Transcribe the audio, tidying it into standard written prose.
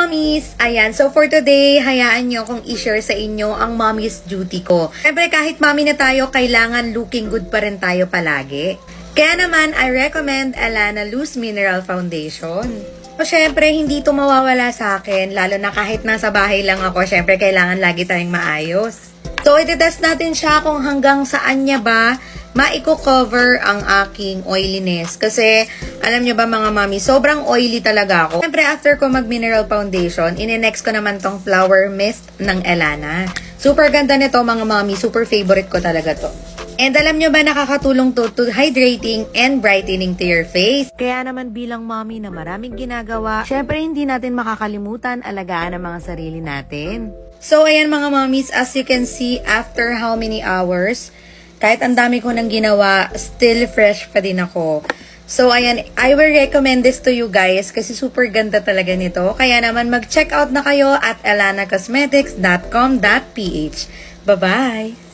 mommies! Ayan, so for today, hayaan nyo kung i-share sa inyo ang mommy's duty ko. Siyempre, kahit mommy na tayo, kailangan looking good pa rin tayo palagi. Kaya naman, I recommend Alana Loose Mineral Foundation. So, syempre, hindi ito mawawala sa akin, lalo na kahit nasa bahay lang ako, syempre, kailangan lagi tayong maayos. So, iti-test natin siya kung hanggang saan niya ba maiko-cover ang aking oiliness. Kasi, alam nyo ba mga mami, sobrang oily talaga ako. Siyempre, after ko mag-mineral foundation, ine-next ko naman tong flower mist ng Alana. Super ganda nito mga mami, super favorite ko talaga to. And alam nyo ba, nakakatulong to hydrating and brightening to your face. Kaya naman bilang mommy na maraming ginagawa, syempre hindi natin makakalimutan alagaan ang mga sarili natin. So ayan mga mommies, as you can see, after how many hours, kahit ang dami ko nang ginawa, still fresh pa din ako. So ayan, I will recommend this to you guys kasi super ganda talaga nito. Kaya naman mag-check out na kayo at alanacosmetics.com.ph. Bye-bye!